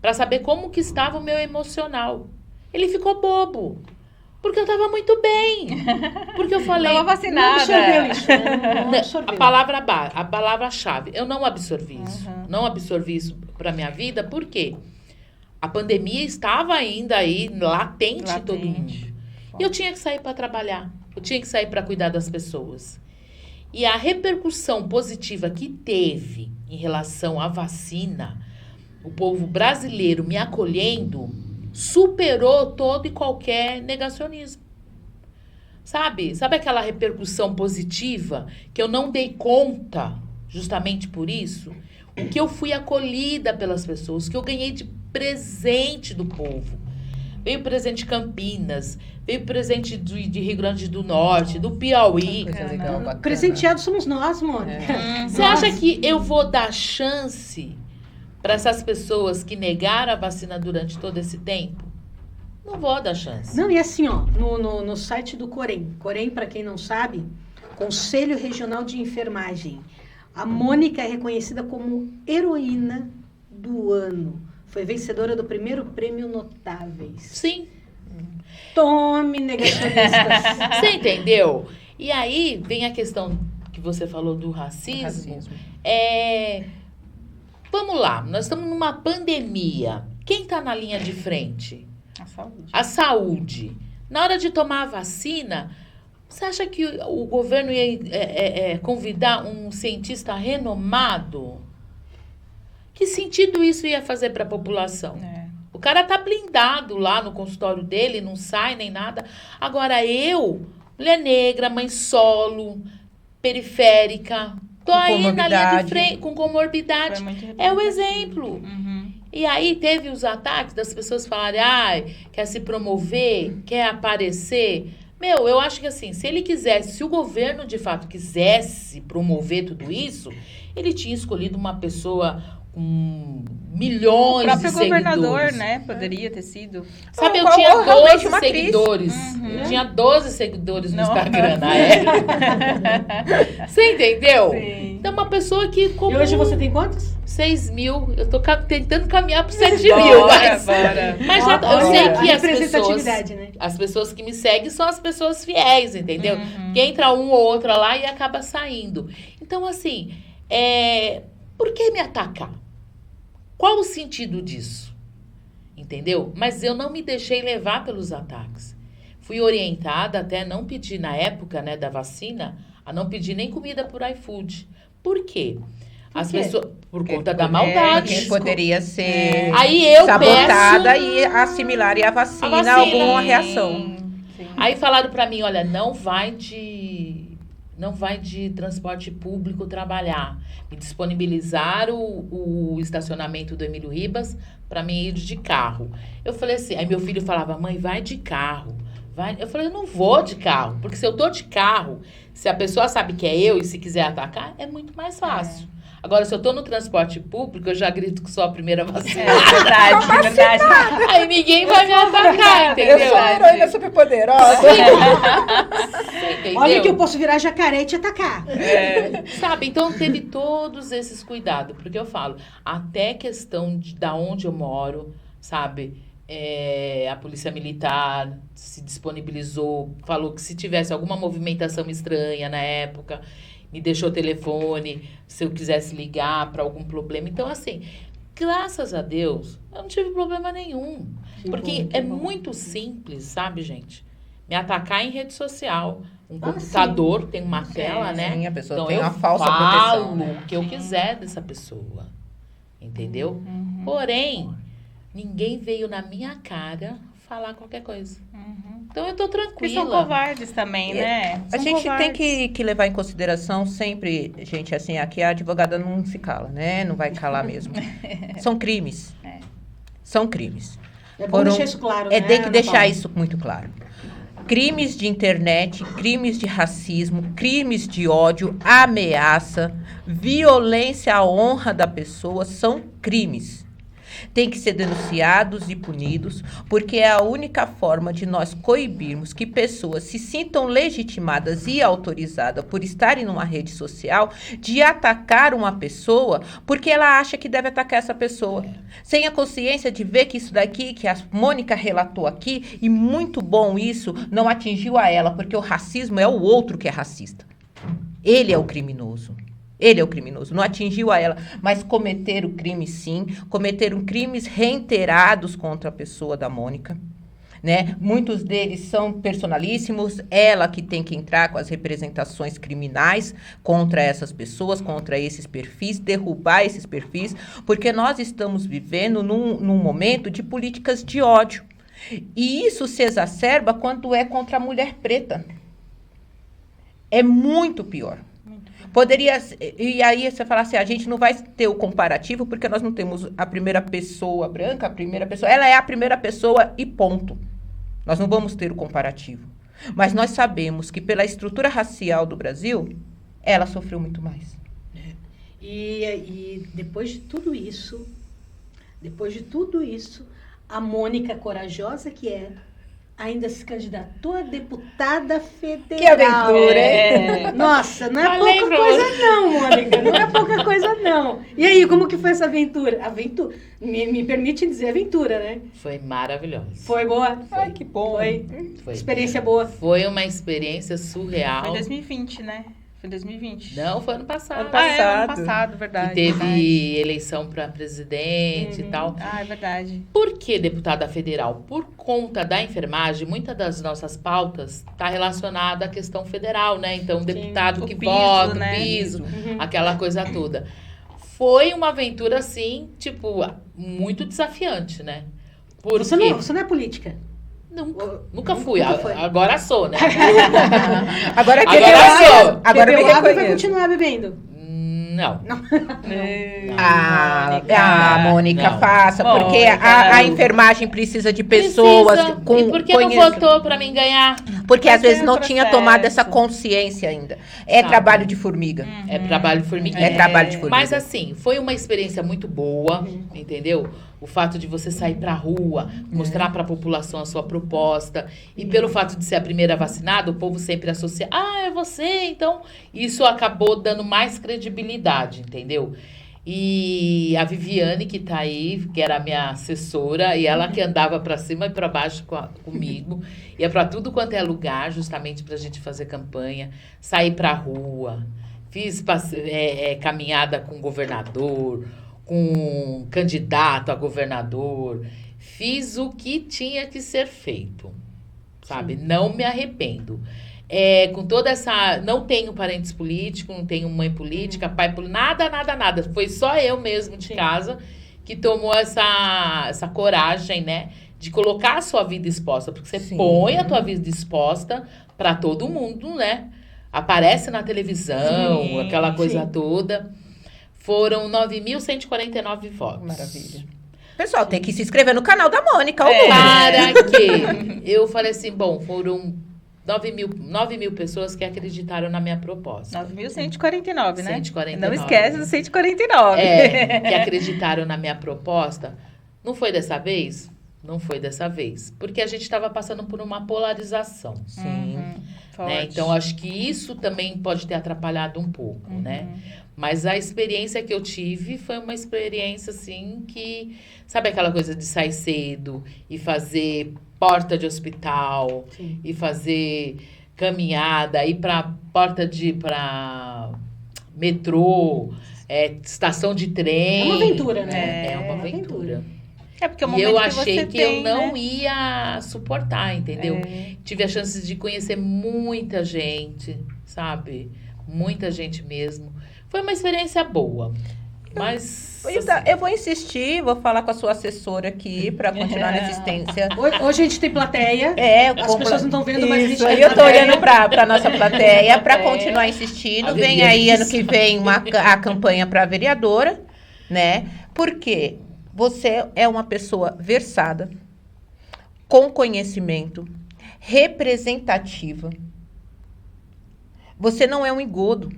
para saber como que estava o meu emocional. Ele ficou bobo, porque eu estava muito bem. Porque eu falei... Estava vacinada. Não absorveu isso. Não absorveu. A palavra-chave, eu não absorvi isso. Não absorvi isso para minha vida, por quê? A pandemia estava ainda aí, latente. Em todo mundo. E eu tinha que sair para trabalhar. Eu tinha que sair para cuidar das pessoas. E a repercussão positiva que teve em relação à vacina, o povo brasileiro me acolhendo, superou todo e qualquer negacionismo. Sabe? Sabe aquela repercussão positiva que eu não dei conta justamente por isso? O que eu fui acolhida pelas pessoas, que eu ganhei de presente do povo. Veio presente de Campinas, veio presente de Rio Grande do Norte, do Piauí. Presenteados somos nós, Mônica. Você acha que eu vou dar chance para essas pessoas que negaram a vacina durante todo esse tempo? Não vou dar chance. Não, e assim, ó, no site do Corém. Corém, para quem não sabe, Conselho Regional de Enfermagem. A Mônica é reconhecida como heroína do ano. Foi vencedora do primeiro prêmio Notáveis. Sim. Tome, negacionistas. Você entendeu? E aí vem a questão que você falou do racismo. Vamos lá, nós estamos numa pandemia. Quem está na linha de frente? A saúde. A saúde. Na hora de tomar a vacina, você acha que o governo ia convidar um cientista renomado? Que sentido isso ia fazer para a população? O cara tá blindado lá no consultório dele, não sai nem nada. Agora eu, mulher negra, mãe solo, periférica, tô aí na linha de frente, com comorbidade. É o exemplo. E aí teve os ataques das pessoas falarem, quer se promover, quer aparecer. Meu, eu acho que assim, se ele quisesse, se o governo de fato quisesse promover tudo isso, ele tinha escolhido uma pessoa com milhões de seguidores. O próprio governador, né? Poderia ter sido. Sabe, eu tinha 12 seguidores. Eu tinha 12 seguidores no Instagram na época. Você entendeu? Sim. Então, uma pessoa que... E hoje você tem quantos? 6 mil. Eu tô tentando caminhar para 7 mil. Mas já, eu sei que as pessoas... Né? As pessoas que me seguem são as pessoas fiéis, entendeu? Que entra um ou outra lá e acaba saindo. Então, assim, por que me atacar? Qual o sentido disso? Entendeu? Mas eu não me deixei levar pelos ataques. Fui orientada até não pedir, na época, né, da vacina, a não pedir nem comida por iFood. Por quê? As pessoas, por conta da maldade. Que poderia ser aí eu sabotada e assimilar a vacina alguma reação. Sim. Aí falaram pra mim, olha, não vai de transporte público trabalhar. Me disponibilizaram o estacionamento do Emílio Ribas para mim ir de carro. Eu falei assim, aí meu filho falava, mãe, vai de carro. Vai. Eu falei, eu não vou de carro, porque se eu tô de carro, se a pessoa sabe que é eu e se quiser atacar, é muito mais fácil. Agora, se eu tô no transporte público, eu já grito que sou a primeira vacina. Verdade. Aí ninguém vai me atacar, entendeu? Eu sou a heroína superpoderosa. Olha que eu posso virar jacaré e te atacar. Sabe, então teve todos esses cuidados. Porque eu falo, até questão da onde eu moro, sabe? A polícia militar se disponibilizou, falou que se tivesse alguma movimentação estranha na época... Me deixou o telefone, se eu quisesse ligar para algum problema. Então, assim, graças a Deus, eu não tive problema nenhum. Porque é muito simples, sabe, gente? Me atacar em rede social. Um computador tem uma tela, né? Sim, a pessoa então, tem eu uma falsa falo proteção. o que eu quiser dessa pessoa. Entendeu? Porém, ninguém veio na minha cara falar qualquer coisa. Então eu tô tranquila. Porque são covardes também, né? A gente tem que levar em consideração sempre, gente, assim, aqui a advogada não se cala, né? Não vai calar mesmo. São crimes. São crimes. É bom deixar isso claro, né? Tem que deixar isso muito claro. Crimes de internet, crimes de racismo, crimes de ódio, ameaça, violência à honra da pessoa são crimes. Tem que ser denunciados e punidos, porque é a única forma de nós coibirmos que pessoas se sintam legitimadas e autorizadas por estarem numa rede social de atacar uma pessoa porque ela acha que deve atacar essa pessoa. Sem a consciência de ver que isso daqui, que a Mônica relatou aqui, e muito bom isso, não atingiu a ela, porque o racismo é o outro que é racista. Ele é o criminoso. Ele é o criminoso, não atingiu a ela, mas cometeram crime sim, cometeram crimes reiterados contra a pessoa da Mônica, né? Muitos deles são personalíssimos, ela que tem que entrar com as representações criminais contra essas pessoas, contra esses perfis, derrubar esses perfis, porque nós estamos vivendo num momento de políticas de ódio. E isso se exacerba quando é contra a mulher preta. É muito pior. Poderia, e aí você fala assim, a gente não vai ter o comparativo porque nós não temos a primeira pessoa branca, a primeira pessoa, ela é a primeira pessoa e ponto. Nós não vamos ter o comparativo. Mas nós sabemos que pela estrutura racial do Brasil, ela sofreu muito mais. E depois de tudo isso, a Mônica corajosa que é, ainda se candidatou a deputada federal. Que aventura, hein? Nossa, não é Falei pouca pra coisa não, Mônica. Não é pouca coisa não. E aí, como que foi essa aventura? Aventura. Me permite dizer aventura, né? Foi maravilhoso. Foi boa? Ai, que bom. Foi. Experiência boa. Foi uma experiência surreal. Foi em 2020, né? Foi em 2020. Não, foi ano passado. Ano passado, verdade. Que teve verdade. eleição para presidente e tal. Ah, é verdade. Por que deputada federal? Por conta da enfermagem, muitas das nossas pautas está relacionada à questão federal, né? Então, o deputado o que piso, vota, né? o piso, aquela coisa toda. Foi uma aventura, assim, tipo, muito desafiante, né? Porque Você não é política. nunca fui. Nunca foi. Agora sou, né? Agora que Agora sou. Agora Bebeu me água e vai reconheço. continuar bebendo. Não. Mônica, Não. faça, porque Mônica, a enfermagem precisa de pessoas Precisa. com E por que não conhecimento. votou para mim ganhar? Porque às Mas vezes é não um tinha processo. tomado essa consciência ainda. É Sabe. trabalho de formiga. É trabalho de formiguinha. É trabalho de formiga. Mas assim, foi uma experiência muito boa, entendeu? O fato de você sair pra rua, mostrar pra população a sua proposta. E pelo fato de ser a primeira vacinada, o povo sempre associa, é você, então... Isso acabou dando mais credibilidade, entendeu? E a Viviane, que tá aí, que era a minha assessora, e ela que andava pra cima e pra baixo comigo, ia pra tudo quanto é lugar, justamente pra gente fazer campanha, sair pra rua, fiz caminhada com o governador, com candidato a governador, fiz o que tinha que ser feito, sabe? Não me arrependo. Com toda essa... Não tenho parentes políticos, não tenho mãe política, pai político, nada. Foi só eu mesmo de casa que tomou essa coragem, né? De colocar a sua vida exposta. Porque você põe a tua vida exposta para todo mundo, né? Aparece na televisão, aquela coisa toda. Foram 9.149 votos. Maravilha. Pessoal, tem que se inscrever no canal da Mônica. Para que eu falei assim, bom, foram 9 mil pessoas que acreditaram na minha proposta. 9.149, né? 149. Não esquece do 149. Que acreditaram na minha proposta. Não foi dessa vez? Não foi dessa vez. Porque a gente estava passando por uma polarização. Sim. Né? Então, acho que isso também pode ter atrapalhado um pouco, né? Mas a experiência que eu tive foi uma experiência, assim, que... Sabe aquela coisa de sair cedo e fazer porta de hospital, e fazer caminhada, ir para para metrô, estação de trem. É uma aventura, né? É uma aventura. Porque o E momento eu que achei você que tem, eu não né? ia suportar, entendeu? Tive a chance de conhecer muita gente, sabe? Muita gente mesmo. Foi uma experiência boa. Mas... Eu vou insistir, vou falar com a sua assessora aqui para continuar na existência. Hoje a gente tem plateia. As pessoas não estão vendo, mas a gente Isso, tem aí eu tô plateia. olhando para nossa plateia para continuar insistindo. A Vem Viviane aí ano disse. que vem a campanha para vereadora, né? Porque você é uma pessoa versada, com conhecimento, representativa. Você não é um engodo.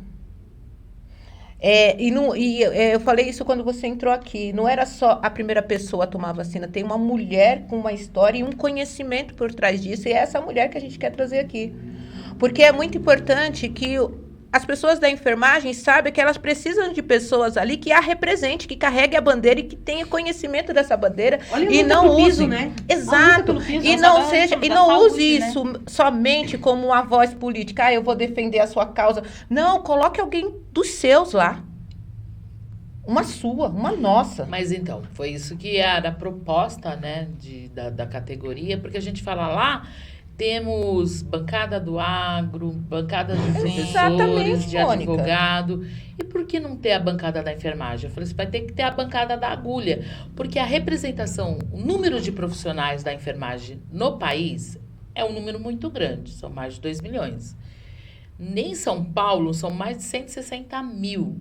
Eu falei isso quando você entrou aqui. Não era só a primeira pessoa a tomar a vacina. Tem uma mulher com uma história e um conhecimento por trás disso. E é essa mulher que a gente quer trazer aqui. Porque é muito importante que as pessoas da enfermagem saibam que elas precisam de pessoas ali que a representem, que carreguem a bandeira e que tenham conhecimento dessa bandeira. Olha, E luta não pelo use. piso, né? Exato. Luta pelo piso, E não não seja, e da não saúde, use né? isso somente como uma voz política. Eu vou defender a sua causa. Não, coloque alguém dos seus lá. Uma sua, uma nossa. Mas então, foi isso que era a proposta, né, da categoria, porque a gente fala lá, temos bancada do agro, bancada de professores, Exatamente, de Mônica. advogado. E por que não ter a bancada da enfermagem? Eu falei, você vai ter que ter a bancada da agulha, porque a representação, o número de profissionais da enfermagem no país é um número muito grande, são mais de 2 milhões. Nem São Paulo são mais de 160 mil.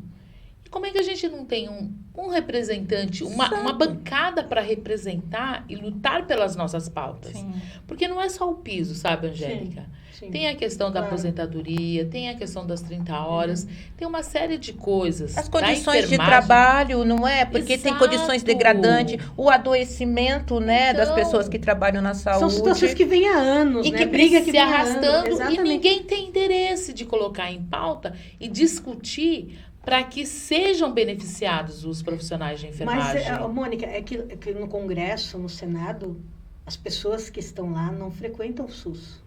Como é que a gente não tem um representante, uma bancada para representar e lutar pelas nossas pautas? Sim. Porque não é só o piso, sabe, Angélica? Sim. Tem a questão da Claro. aposentadoria, tem a questão das 30 horas, tem uma série de coisas. As da condições de enfermagem. trabalho, não é? Porque tem condições Exato. degradantes, o adoecimento, né, das Então, pessoas que trabalham na saúde. São situações que vêm há anos, E né? que Briga que se vem há arrastando anos. e Exatamente. ninguém tem interesse de colocar em pauta e discutir para que sejam beneficiados os profissionais de enfermagem. Mas, Mônica, é que no Congresso, no Senado, as pessoas que estão lá não frequentam o SUS.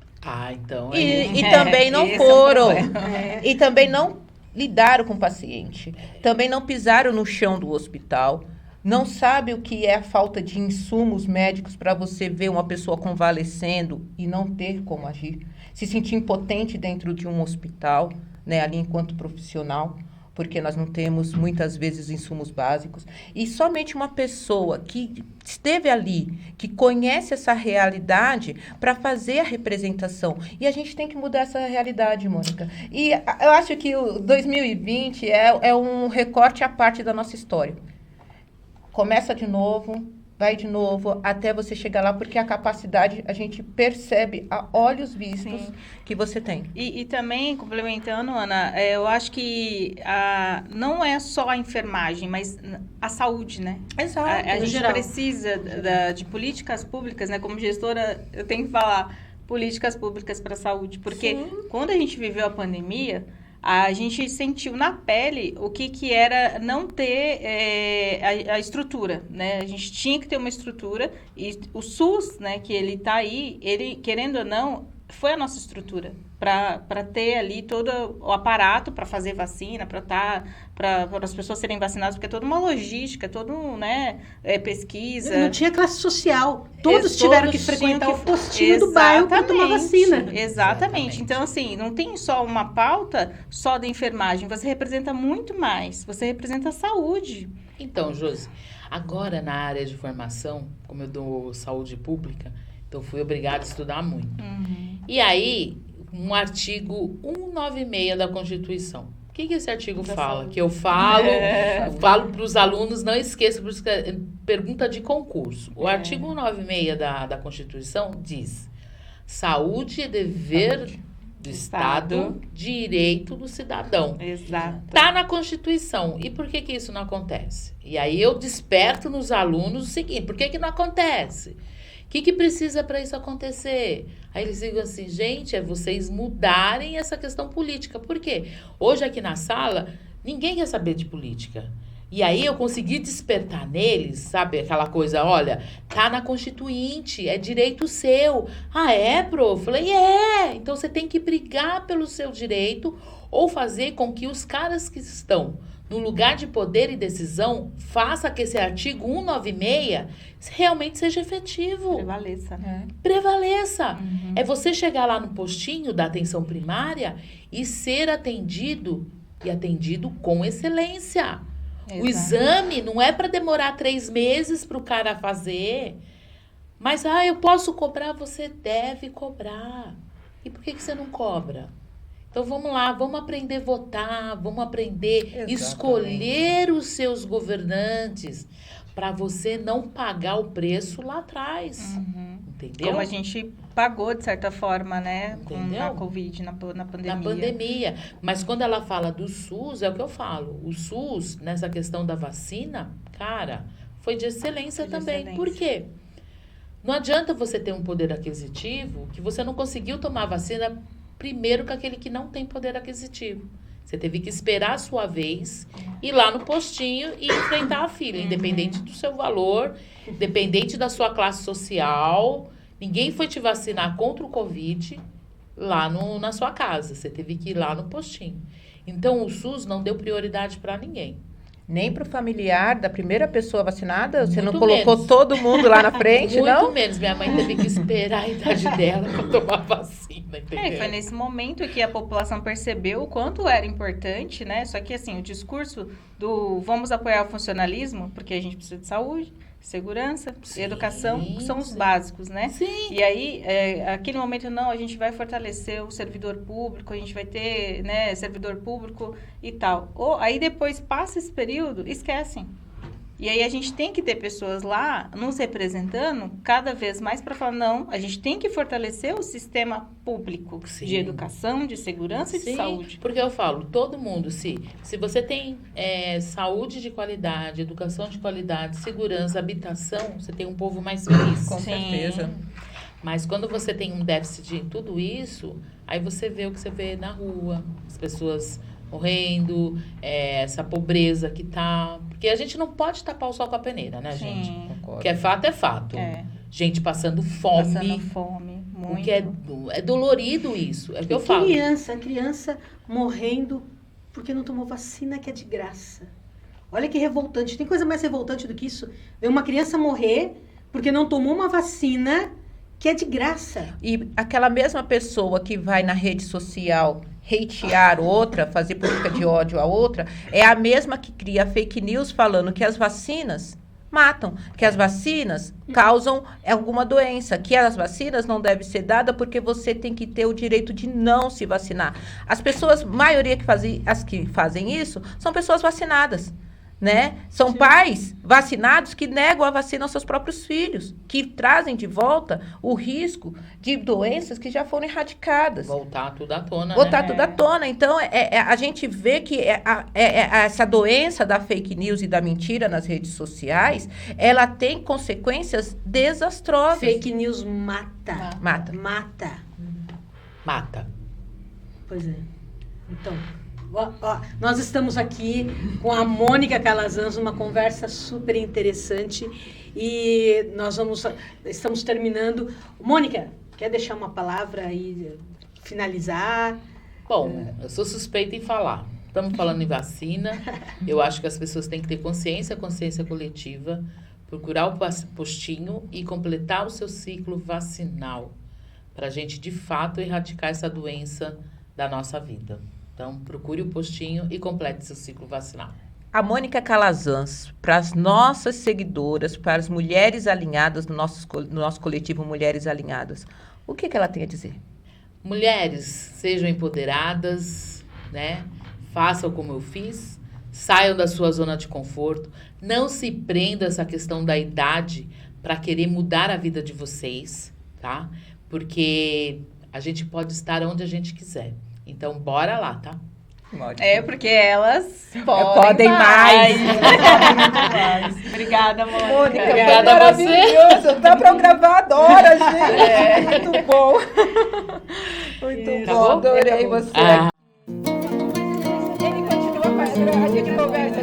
Então... E também não esse foram. é o problema. É. E também não lidaram com o paciente. Também não pisaram no chão do hospital. Não sabe o que é a falta de insumos médicos para você ver uma pessoa convalescendo e não ter como agir. Se sentir impotente dentro de um hospital, né, ali enquanto profissional, porque nós não temos muitas vezes insumos básicos. E somente uma pessoa que esteve ali, que conhece essa realidade, para fazer a representação. E a gente tem que mudar essa realidade, Mônica. E eu acho que o 2020 é um recorte à parte da nossa história. Começa de novo, vai de novo, até você chegar lá, porque a capacidade a gente percebe a olhos vistos Sim. que você tem. E também, complementando, Ana, eu acho que não é só a enfermagem, mas a saúde, né? Exato. A no gente geral. precisa de políticas públicas, né? Como gestora, eu tenho que falar políticas públicas para a saúde, porque quando a gente viveu a pandemia, a gente sentiu na pele o que era não ter a estrutura, né? A gente tinha que ter uma estrutura e o SUS, né, que ele está aí, ele, querendo ou não, foi a nossa estrutura para ter ali todo o aparato para fazer vacina, para as pessoas serem vacinadas, porque é toda uma logística, né, pesquisa. Não tinha classe social. Todos tiveram que frequentar o postinho do bairro para tomar vacina. Exatamente. Então, assim, não tem só uma pauta só da enfermagem. Você representa muito mais. Você representa a saúde. Então, Josi, agora na área de formação, como eu dou saúde pública, então fui obrigada a estudar muito. E aí, um artigo 196 da Constituição. O que esse artigo fala? Que eu falo para os alunos, não esqueçam, porque pergunta de concurso. O artigo 196 da Constituição diz: saúde é dever do Estado, direito do cidadão. Exato. Está na Constituição. E por que isso não acontece? E aí eu desperto nos alunos o seguinte: por que não acontece? O que precisa para isso acontecer? Aí eles digam assim, gente, é vocês mudarem essa questão política. Por quê? Hoje aqui na sala, ninguém quer saber de política. E aí eu consegui despertar neles, sabe, aquela coisa, olha, tá na Constituinte, é direito seu. Ah, é, prof? Falei, então você tem que brigar pelo seu direito ou fazer com que os caras que estão no lugar de poder e decisão faça que esse artigo 196 realmente seja efetivo. Prevaleça, né? Prevaleça. É você chegar lá no postinho da atenção primária e ser atendido e atendido com excelência. Exato. O exame não é para demorar 3 meses para o cara fazer. Mas, eu posso cobrar, você deve cobrar. E por que você não cobra? Então, vamos lá, vamos aprender a votar, vamos aprender a escolher os seus governantes para você não pagar o preço lá atrás. Entendeu? Como a gente pagou, de certa forma, né? Com Entendeu? a Covid, na pandemia. Na pandemia. Mas quando ela fala do SUS, é o que eu falo. O SUS, nessa questão da vacina, cara, foi de excelência também. Por quê? Não adianta você ter um poder aquisitivo que você não conseguiu tomar vacina primeiro que aquele que não tem poder aquisitivo. Você teve que esperar a sua vez, ir lá no postinho e enfrentar a fila, independente do seu valor, independente da sua classe social. Ninguém foi te vacinar contra o Covid lá na sua casa. Você teve que ir lá no postinho. Então, o SUS não deu prioridade para ninguém. Nem para o familiar da primeira pessoa vacinada? Você Muito não colocou menos. todo mundo lá na frente, Muito não? menos. Minha mãe teve que esperar a idade dela para tomar vacina, entendeu? Foi nesse momento que a população percebeu o quanto era importante, né? Só que, assim, o discurso do vamos apoiar o funcionalismo, porque a gente precisa de saúde, segurança Sim, e educação, que são os sim. básicos, né? Sim. E aí, aquele momento, não, a gente vai fortalecer o servidor público, a gente vai ter, né, servidor público e tal. Ou aí depois passa esse período, esquecem. E aí a gente tem que ter pessoas lá nos representando cada vez mais para falar, não, a gente tem que fortalecer o sistema público Sim. de educação, de segurança e de saúde. Porque eu falo, todo mundo, se você tem saúde de qualidade, educação de qualidade, segurança, habitação, você tem um povo mais feliz. Com certeza. Mas quando você tem um déficit em tudo isso, aí você vê o que você vê na rua, as pessoas morrendo, essa pobreza que tá... Porque a gente não pode tapar o sol com a peneira, né, gente? Concordo. O que é fato é fato. Gente passando fome. Passando fome, muito. O que é dolorido isso. É o que eu E falo. criança morrendo porque não tomou vacina, que é de graça. Olha que revoltante. Tem coisa mais revoltante do que isso? Ver uma criança morrer porque não tomou uma vacina que é de graça. E aquela mesma pessoa que vai na rede social hatear outra, fazer política de ódio a outra, é a mesma que cria fake news falando que as vacinas matam, que as vacinas causam alguma doença, que as vacinas não devem ser dadas porque você tem que ter o direito de não se vacinar. As pessoas, maioria as que fazem isso, são pessoas vacinadas. Né? São pais vacinados que negam a vacina aos seus próprios filhos, que trazem de volta o risco de doenças que já foram erradicadas. Voltar tudo à tona, Voltar né? tudo à tona. Então, a gente vê que essa doença da fake news e da mentira nas redes sociais, ela tem consequências desastrosas. Fake news mata. Mata. Mata. Pois é. Então, nós estamos aqui com a Mônica Calazans, uma conversa super interessante e estamos terminando. Mônica, quer deixar uma palavra e finalizar? Bom, eu sou suspeita em falar. Estamos falando em vacina. Eu acho que as pessoas têm que ter consciência coletiva, procurar o postinho e completar o seu ciclo vacinal para a gente, de fato, erradicar essa doença da nossa vida. Então, procure o postinho e complete seu ciclo vacinal. A Mônica Calazans, para as nossas seguidoras, para as mulheres alinhadas no nosso coletivo Mulheres Alinhadas, o que ela tem a dizer? Mulheres, sejam empoderadas, né? Façam como eu fiz, saiam da sua zona de conforto, não se prendam a essa questão da idade para querer mudar a vida de vocês, tá? Porque a gente pode estar onde a gente quiser. Então, bora lá, tá? Porque elas podem mais. Obrigada, Mônica. Obrigada a você. Maravilhoso. Dá para eu gravar, adoro, gente. Muito bom. Muito bom, adorei você. Ele continua fazendo, a gente conversa.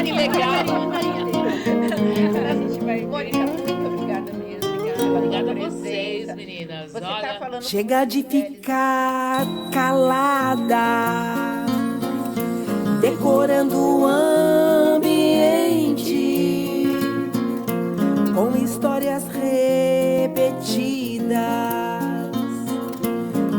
Que legal. A gente vai... Mônica, muito obrigada mesmo. Obrigada a vocês, meninas. Você tá falando... Chega de ficar calada, decorando o ambiente com histórias repetidas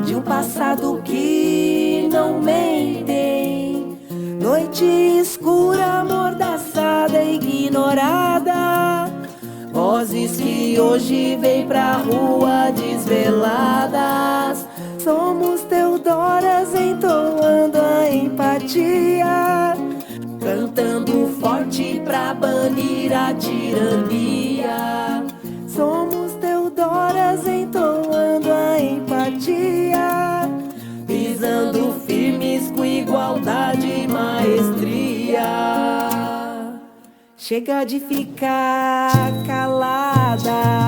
de um passado que não mentem. Noite escura, amordaçada, ignorada. Vozes que hoje vêm pra rua desveladas. Somos Teodoras entoando a empatia, cantando forte pra banir a tirania. Somos Teodoras entoando a empatia, pisando firmes com igualdade e maestria. Chega de ficar calada.